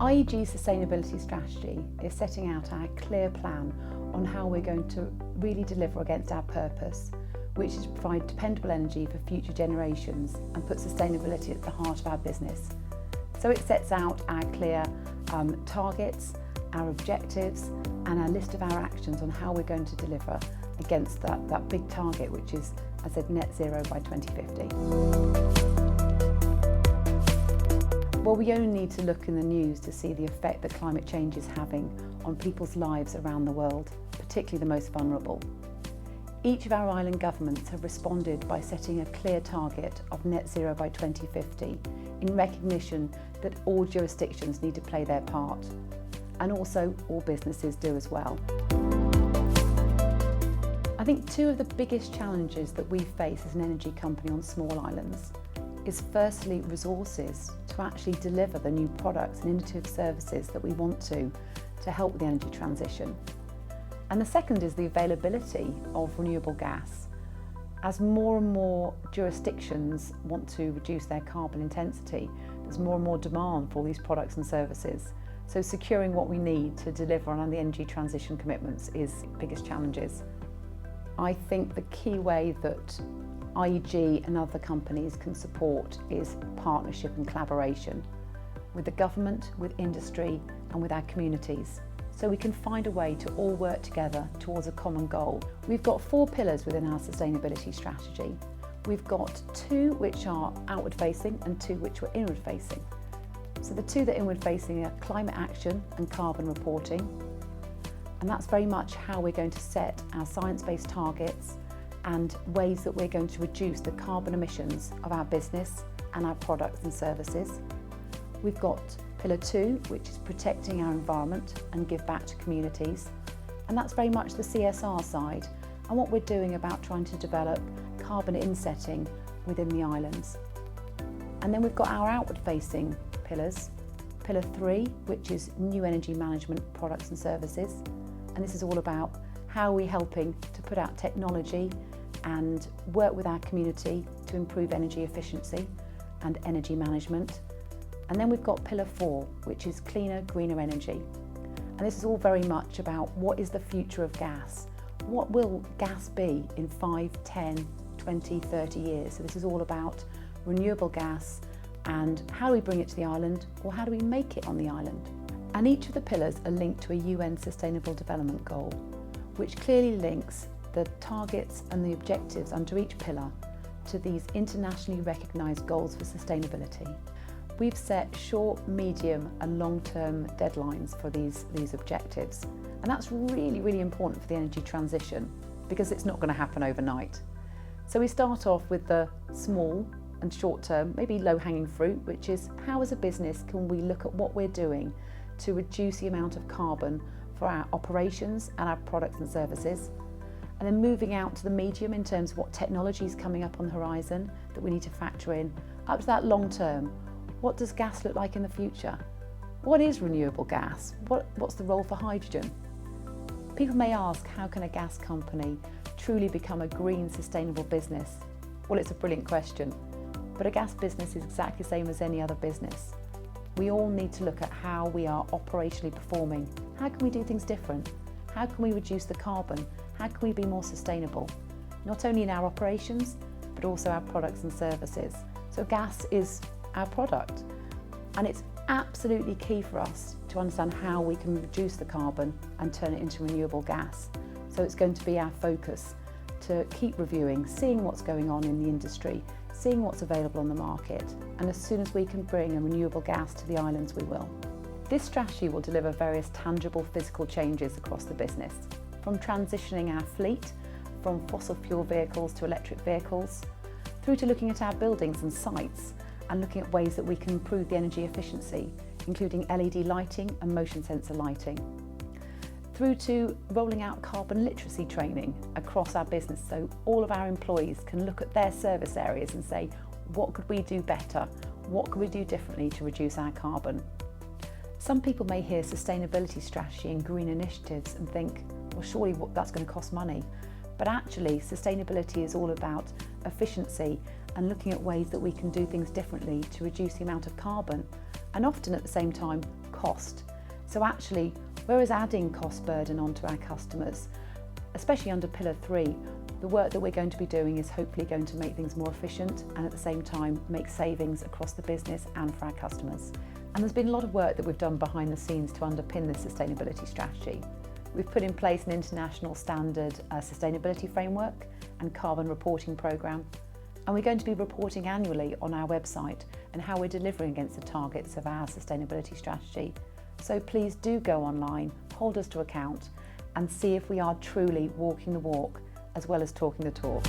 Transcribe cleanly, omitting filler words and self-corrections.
IEG's sustainability strategy is setting out our clear plan on how we're going to really deliver against our purpose, which is to provide dependable energy for future generations and put sustainability at the heart of our business. So it sets out our clear targets, our objectives and our list of our actions on how we're going to deliver against that big target, which is, as I said, net zero by 2050. Well, we only need to look in the news to see the effect that climate change is having on people's lives around the world, particularly the most vulnerable. Each of our island governments have responded by setting a clear target of net zero by 2050 in recognition that all jurisdictions need to play their part, and also all businesses do as well. I think two of the biggest challenges that we face as an energy company on small islands is firstly resources to actually deliver the new products and innovative services that we want to help with the energy transition. And the second is the availability of renewable gas. As more and more jurisdictions want to reduce their carbon intensity, there's more and more demand for all these products and services. So securing what we need to deliver on the energy transition commitments is the biggest challenges. I think the key way that IEG and other companies can support is partnership and collaboration with the government, with industry and with our communities, so we can find a way to all work together towards a common goal. We've got 4 pillars within our sustainability strategy. We've got 2 which are outward facing and 2 which are inward facing. So the 2 that are inward facing are climate action and carbon reporting, and that's very much how we're going to set our science-based targets and ways that we're going to reduce the carbon emissions of our business and our products and services. We've got pillar 2, which is protecting our environment and give back to communities, and that's very much the CSR side and what we're doing about trying to develop carbon insetting within the islands. And then we've got our outward facing pillars, pillar 3, which is new energy management products and services, and this is all about how we're helping to put out technology and work with our community to improve energy efficiency and energy management. And then we've got pillar 4, which is cleaner, greener energy. And this is all very much about what is the future of gas? What will gas be in 5, 10, 20, 30 years? So this is all about renewable gas and how do we bring it to the island, or how do we make it on the island? And each of the pillars are linked to a UN Sustainable Development Goal, which clearly links the targets and the objectives under each pillar to these internationally recognised goals for sustainability. We've set short, medium and long-term deadlines for these objectives, and that's really, really important for the energy transition because it's not going to happen overnight. So we start off with the small and short-term, maybe low-hanging fruit, which is how as a business can we look at what we're doing to reduce the amount of carbon for our operations and our products and services, and then moving out to the medium in terms of what technology is coming up on the horizon that we need to factor in, up to that long term. What does gas look like in the future? What is renewable gas? What's the role for hydrogen? People may ask, how can a gas company truly become a green, sustainable business? Well, it's a brilliant question, but a gas business is exactly the same as any other business. We all need to look at how we are operationally performing. How can we do things different? How can we reduce the carbon? How can we be more sustainable? Not only in our operations, but also our products and services. So gas is our product, and it's absolutely key for us to understand how we can reduce the carbon and turn it into renewable gas. So it's going to be our focus to keep reviewing, seeing what's going on in the industry, seeing what's available on the market, and as soon as we can bring a renewable gas to the islands, we will. This strategy will deliver various tangible physical changes across the business, from transitioning our fleet from fossil fuel vehicles to electric vehicles, through to looking at our buildings and sites and looking at ways that we can improve the energy efficiency, including LED lighting and motion sensor lighting, through to rolling out carbon literacy training across our business so all of our employees can look at their service areas and say, what could we do better? What could we do differently to reduce our carbon? Some people may hear sustainability strategy and green initiatives and think, well, surely that's going to cost money. But actually, sustainability is all about efficiency and looking at ways that we can do things differently to reduce the amount of carbon, and often at the same time cost. So actually, whereas adding cost burden onto our customers, especially under Pillar 3, the work that we're going to be doing is hopefully going to make things more efficient and at the same time make savings across the business and for our customers. And there's been a lot of work that we've done behind the scenes to underpin this sustainability strategy. We've put in place an international standard sustainability framework and carbon reporting programme, and we're going to be reporting annually on our website and how we're delivering against the targets of our sustainability strategy. So please do go online, hold us to account, and see if we are truly walking the walk as well as talking the talk.